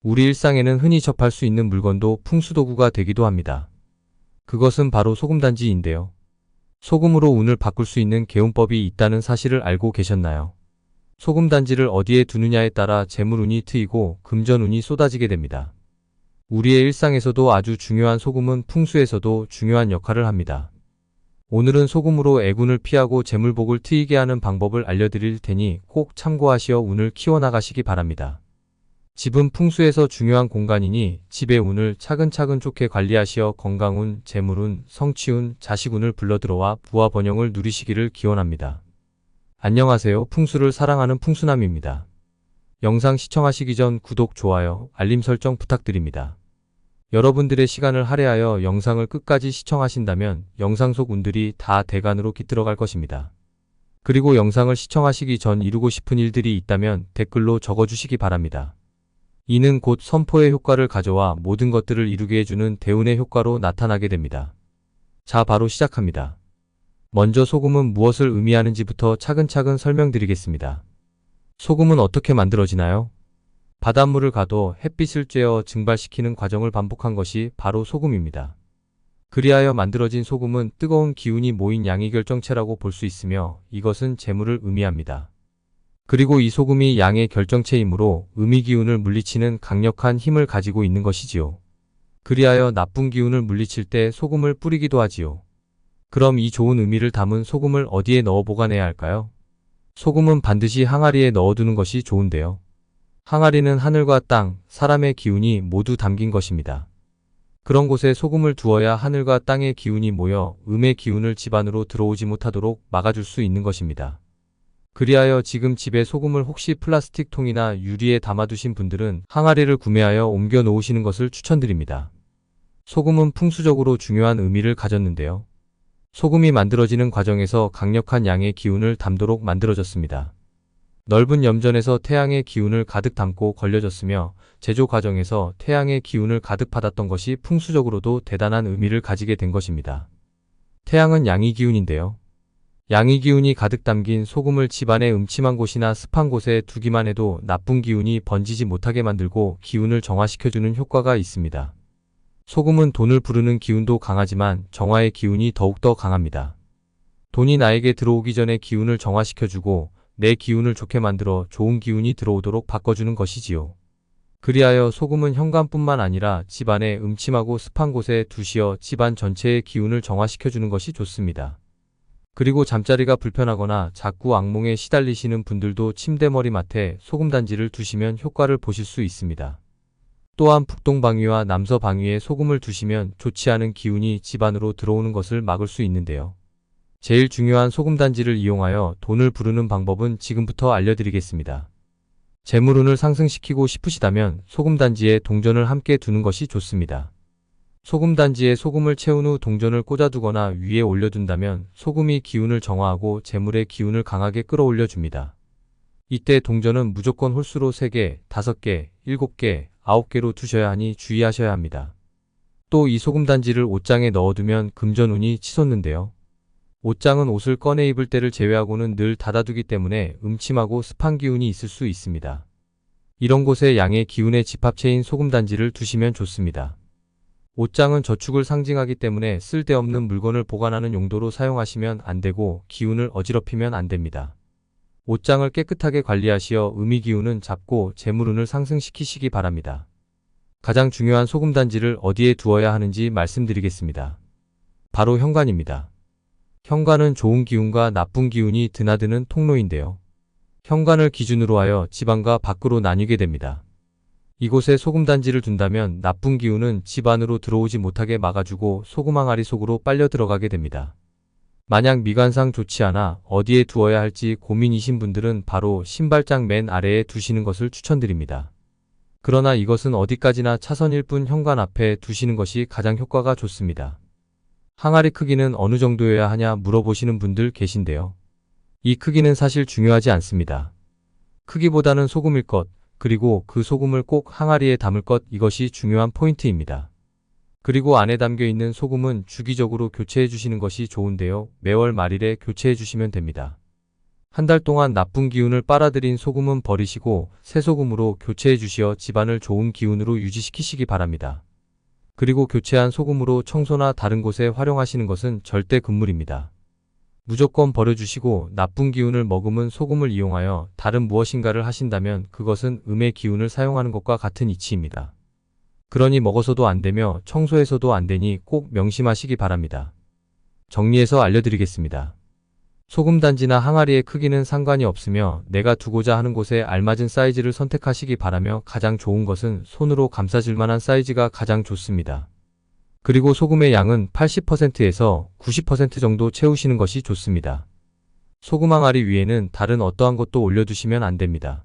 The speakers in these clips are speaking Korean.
우리 일상에는 흔히 접할 수 있는 물건도 풍수도구가 되기도 합니다. 그것은 바로 소금단지인데요. 소금으로 운을 바꿀 수 있는 개운법이 있다는 사실을 알고 계셨나요? 소금단지를 어디에 두느냐에 따라 재물운이 트이고 금전운이 쏟아지게 됩니다. 우리의 일상에서도 아주 중요한 소금은 풍수에서도 중요한 역할을 합니다. 오늘은 소금으로 애군을 피하고 재물복을 트이게 하는 방법을 알려드릴 테니 꼭 참고하시어 운을 키워나가시기 바랍니다. 집은 풍수에서 중요한 공간이니 집의 운을 차근차근 좋게 관리하시어 건강운, 재물운, 성취운, 자식운을 불러들어와 부와 번영을 누리시기를 기원합니다. 안녕하세요. 풍수를 사랑하는 풍수남입니다. 영상 시청하시기 전 구독, 좋아요, 알림 설정 부탁드립니다. 여러분들의 시간을 할애하여 영상을 끝까지 시청하신다면 영상 속 운들이 다 대간으로 깃들어갈 것입니다. 그리고 영상을 시청하시기 전 이루고 싶은 일들이 있다면 댓글로 적어주시기 바랍니다. 이는 곧 선포의 효과를 가져와 모든 것들을 이루게 해주는 대운의 효과로 나타나게 됩니다. 자, 바로 시작합니다. 먼저 소금은 무엇을 의미하는지부터 차근차근 설명드리겠습니다. 소금은 어떻게 만들어지나요? 바닷물을 가둬 햇빛을 쬐어 증발시키는 과정을 반복한 것이 바로 소금입니다. 그리하여 만들어진 소금은 뜨거운 기운이 모인 양의 결정체라고 볼 수 있으며 이것은 재물을 의미합니다. 그리고 이 소금이 양의 결정체이므로 음이기운을 물리치는 강력한 힘을 가지고 있는 것이지요. 그리하여 나쁜 기운을 물리칠 때 소금을 뿌리기도 하지요. 그럼 이 좋은 의미를 담은 소금을 어디에 넣어 보관해야 할까요? 소금은 반드시 항아리에 넣어두는 것이 좋은데요. 항아리는 하늘과 땅, 사람의 기운이 모두 담긴 것입니다. 그런 곳에 소금을 두어야 하늘과 땅의 기운이 모여 음의 기운을 집 안으로 들어오지 못하도록 막아줄 수 있는 것입니다. 그리하여 지금 집에 소금을 혹시 플라스틱 통이나 유리에 담아두신 분들은 항아리를 구매하여 옮겨 놓으시는 것을 추천드립니다. 소금은 풍수적으로 중요한 의미를 가졌는데요. 소금이 만들어지는 과정에서 강력한 양의 기운을 담도록 만들어졌습니다. 넓은 염전에서 태양의 기운을 가득 담고 걸려졌으며 제조 과정에서 태양의 기운을 가득 받았던 것이 풍수적으로도 대단한 의미를 가지게 된 것입니다. 태양은 양의 기운인데요. 양의 기운이 가득 담긴 소금을 집안의 음침한 곳이나 습한 곳에 두기만 해도 나쁜 기운이 번지지 못하게 만들고 기운을 정화시켜주는 효과가 있습니다. 소금은 돈을 부르는 기운도 강하지만 정화의 기운이 더욱더 강합니다. 돈이 나에게 들어오기 전에 기운을 정화시켜주고 내 기운을 좋게 만들어 좋은 기운이 들어오도록 바꿔주는 것이지요. 그리하여 소금은 현관뿐만 아니라 집안의 음침하고 습한 곳에 두시어 집안 전체의 기운을 정화시켜주는 것이 좋습니다. 그리고 잠자리가 불편하거나 자꾸 악몽에 시달리시는 분들도 침대 머리맡에 소금단지를 두시면 효과를 보실 수 있습니다. 또한 북동방위와 남서방위에 소금을 두시면 좋지 않은 기운이 집 안으로 들어오는 것을 막을 수 있는데요. 제일 중요한 소금단지를 이용하여 돈을 부르는 방법은 지금부터 알려드리겠습니다. 재물운을 상승시키고 싶으시다면 소금단지에 동전을 함께 두는 것이 좋습니다. 소금단지에 소금을 채운 후 동전을 꽂아두거나 위에 올려둔다면 소금이 기운을 정화하고 재물의 기운을 강하게 끌어올려 줍니다. 이때 동전은 무조건 홀수로 3개, 5개, 7개, 9개로 두셔야 하니 주의하셔야 합니다. 또 이 소금단지를 옷장에 넣어두면 금전운이 치솟는데요. 옷장은 옷을 꺼내 입을 때를 제외하고는 늘 닫아두기 때문에 음침하고 습한 기운이 있을 수 있습니다. 이런 곳에 양의 기운의 집합체인 소금단지를 두시면 좋습니다. 옷장은 저축을 상징하기 때문에 쓸데없는 물건을 보관하는 용도로 사용하시면 안되고 기운을 어지럽히면 안됩니다. 옷장을 깨끗하게 관리하시어 음이기운은 잡고 재물운을 상승시키시기 바랍니다. 가장 중요한 소금단지를 어디에 두어야 하는지 말씀드리겠습니다. 바로 현관입니다. 현관은 좋은 기운과 나쁜 기운이 드나드는 통로인데요. 현관을 기준으로 하여 집 안과 밖으로 나뉘게 됩니다. 이곳에 소금단지를 둔다면 나쁜 기운은 집 안으로 들어오지 못하게 막아주고 소금 항아리 속으로 빨려 들어가게 됩니다. 만약 미관상 좋지 않아 어디에 두어야 할지 고민이신 분들은 바로 신발장 맨 아래에 두시는 것을 추천드립니다. 그러나 이것은 어디까지나 차선일 뿐 현관 앞에 두시는 것이 가장 효과가 좋습니다. 항아리 크기는 어느 정도여야 하냐 물어보시는 분들 계신데요. 이 크기는 사실 중요하지 않습니다. 크기보다는 소금일 것, 그리고 그 소금을 꼭 항아리에 담을 것, 이것이 중요한 포인트입니다. 그리고 안에 담겨 있는 소금은 주기적으로 교체해 주시는 것이 좋은데요. 매월 말일에 교체해 주시면 됩니다. 한 달 동안 나쁜 기운을 빨아들인 소금은 버리시고 새 소금으로 교체해 주시어 집안을 좋은 기운으로 유지시키시기 바랍니다. 그리고 교체한 소금으로 청소나 다른 곳에 활용하시는 것은 절대 금물입니다. 무조건 버려주시고 나쁜 기운을 머금은 소금을 이용하여 다른 무엇인가를 하신다면 그것은 음의 기운을 사용하는 것과 같은 이치입니다. 그러니 먹어서도 안 되며 청소해서도 안 되니 꼭 명심하시기 바랍니다. 정리해서 알려드리겠습니다. 소금 단지나 항아리의 크기는 상관이 없으며 내가 두고자 하는 곳에 알맞은 사이즈를 선택하시기 바라며 가장 좋은 것은 손으로 감싸질 만한 사이즈가 가장 좋습니다. 그리고 소금의 양은 80%에서 90% 정도 채우시는 것이 좋습니다. 소금 항아리 위에는 다른 어떠한 것도 올려두시면 안 됩니다.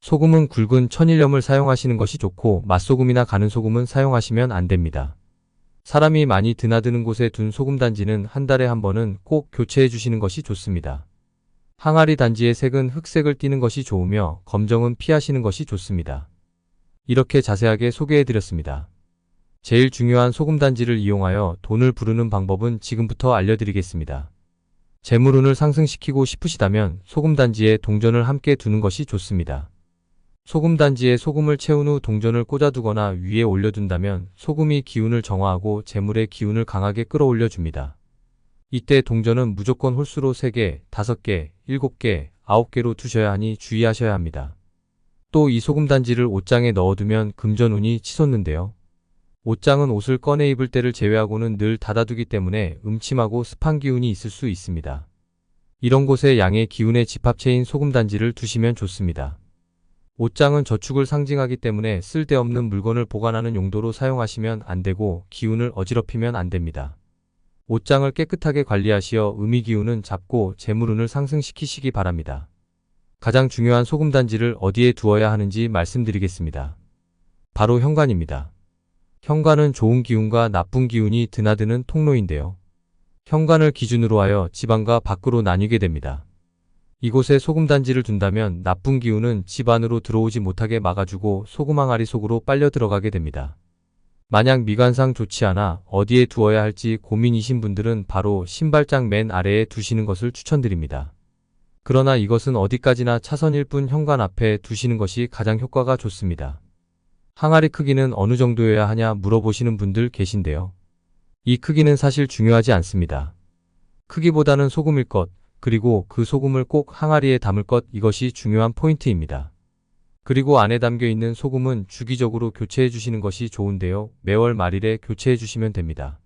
소금은 굵은 천일염을 사용하시는 것이 좋고 맛소금이나 가는 소금은 사용하시면 안 됩니다. 사람이 많이 드나드는 곳에 둔 소금 단지는 한 달에 한 번은 꼭 교체해 주시는 것이 좋습니다. 항아리 단지의 색은 흑색을 띠는 것이 좋으며 검정은 피하시는 것이 좋습니다. 이렇게 자세하게 소개해 드렸습니다. 제일 중요한 소금 단지를 이용하여 돈을 부르는 방법은 지금부터 알려드리겠습니다. 재물운을 상승시키고 싶으시다면 소금 단지에 동전을 함께 두는 것이 좋습니다. 소금 단지에 소금을 채운 후 동전을 꽂아두거나 위에 올려둔다면 소금이 기운을 정화하고 재물의 기운을 강하게 끌어올려 줍니다. 이때 동전은 무조건 홀수로 3개, 5개, 7개, 9개로 두셔야 하니 주의하셔야 합니다. 또 이 소금 단지를 옷장에 넣어두면 금전운이 치솟는데요. 옷장은 옷을 꺼내 입을 때를 제외하고는 늘 닫아두기 때문에 음침하고 습한 기운이 있을 수 있습니다. 이런 곳에 양의 기운의 집합체인 소금 단지를 두시면 좋습니다. 옷장은 저축을 상징하기 때문에 쓸데없는 물건을 보관하는 용도로 사용하시면 안 되고 기운을 어지럽히면 안 됩니다. 옷장을 깨끗하게 관리하시어 음의 기운은 잡고 재물운을 상승시키시기 바랍니다. 가장 중요한 소금 단지를 어디에 두어야 하는지 말씀드리겠습니다. 바로 현관입니다. 현관은 좋은 기운과 나쁜 기운이 드나드는 통로인데요. 현관을 기준으로 하여 집안과 밖으로 나뉘게 됩니다. 이곳에 소금 단지를 둔다면 나쁜 기운은 집 안으로 들어오지 못하게 막아주고 소금 항아리 속으로 빨려 들어가게 됩니다. 만약 미관상 좋지 않아 어디에 두어야 할지 고민이신 분들은 바로 신발장 맨 아래에 두시는 것을 추천드립니다. 그러나 이것은 어디까지나 차선일 뿐 현관 앞에 두시는 것이 가장 효과가 좋습니다. 항아리 크기는 어느 정도여야 하냐 물어보시는 분들 계신데요. 이 크기는 사실 중요하지 않습니다. 크기보다는 소금일 것, 그리고 그 소금을 꼭 항아리에 담을 것, 이것이 중요한 포인트입니다. 그리고 안에 담겨 있는 소금은 주기적으로 교체해 주시는 것이 좋은데요. 매월 말일에 교체해 주시면 됩니다.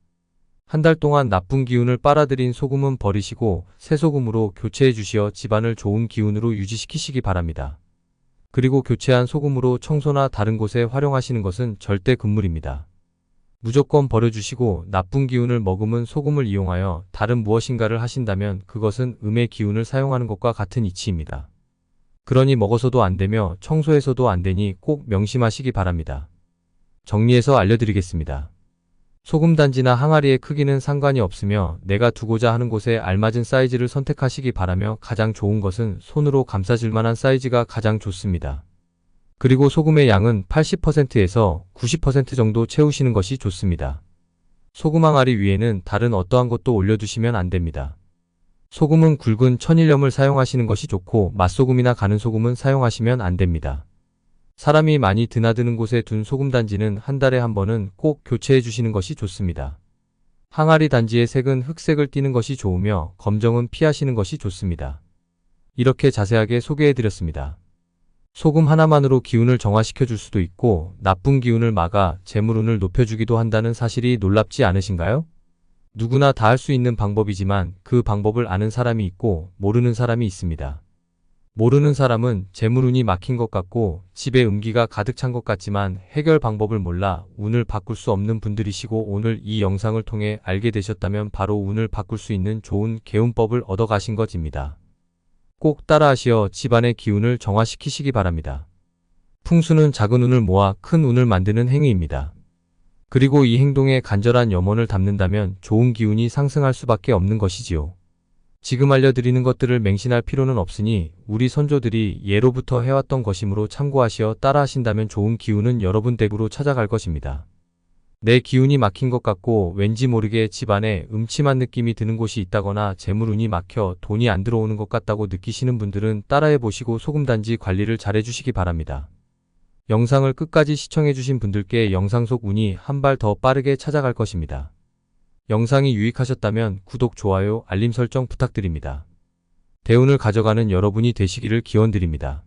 한 달 동안 나쁜 기운을 빨아들인 소금은 버리시고 새 소금으로 교체해 주시어 집안을 좋은 기운으로 유지시키시기 바랍니다. 그리고 교체한 소금으로 청소나 다른 곳에 활용하시는 것은 절대 금물입니다. 무조건 버려주시고 나쁜 기운을 머금은 소금을 이용하여 다른 무엇인가를 하신다면 그것은 음의 기운을 사용하는 것과 같은 이치입니다. 그러니 먹어서도 안 되며 청소해서도 안 되니 꼭 명심하시기 바랍니다. 정리해서 알려드리겠습니다. 소금 단지나 항아리의 크기는 상관이 없으며 내가 두고자 하는 곳에 알맞은 사이즈를 선택하시기 바라며 가장 좋은 것은 손으로 감싸질 만한 사이즈가 가장 좋습니다. 그리고 소금의 양은 80%에서 90% 정도 채우시는 것이 좋습니다. 소금 항아리 위에는 다른 어떠한 것도 올려두시면 안 됩니다. 소금은 굵은 천일염을 사용하시는 것이 좋고 맛소금이나 가는 소금은 사용하시면 안 됩니다. 사람이 많이 드나드는 곳에 둔 소금 단지는 한 달에 한 번은 꼭 교체해 주시는 것이 좋습니다. 항아리 단지의 색은 흑색을 띠는 것이 좋으며 검정은 피하시는 것이 좋습니다. 이렇게 자세하게 소개해 드렸습니다. 소금 하나만으로 기운을 정화시켜 줄 수도 있고 나쁜 기운을 막아 재물운을 높여주기도 한다는 사실이 놀랍지 않으신가요? 누구나 다 할 수 있는 방법이지만 그 방법을 아는 사람이 있고 모르는 사람이 있습니다. 모르는 사람은 재물운이 막힌 것 같고 집에 음기가 가득 찬 것 같지만 해결 방법을 몰라 운을 바꿀 수 없는 분들이시고 오늘 이 영상을 통해 알게 되셨다면 바로 운을 바꿀 수 있는 좋은 개운법을 얻어가신 것입니다. 꼭 따라하시어 집안의 기운을 정화시키시기 바랍니다. 풍수는 작은 운을 모아 큰 운을 만드는 행위입니다. 그리고 이 행동에 간절한 염원을 담는다면 좋은 기운이 상승할 수밖에 없는 것이지요. 지금 알려드리는 것들을 맹신할 필요는 없으니 우리 선조들이 예로부터 해왔던 것이므로 참고하시어 따라하신다면 좋은 기운은 여러분 댁으로 찾아갈 것입니다. 내 기운이 막힌 것 같고 왠지 모르게 집안에 음침한 느낌이 드는 곳이 있다거나 재물운이 막혀 돈이 안 들어오는 것 같다고 느끼시는 분들은 따라해 보시고 소금단지 관리를 잘 해주시기 바랍니다. 영상을 끝까지 시청해주신 분들께 영상 속 운이 한 발 더 빠르게 찾아갈 것입니다. 영상이 유익하셨다면 구독, 좋아요, 알림 설정 부탁드립니다. 대운을 가져가는 여러분이 되시기를 기원드립니다.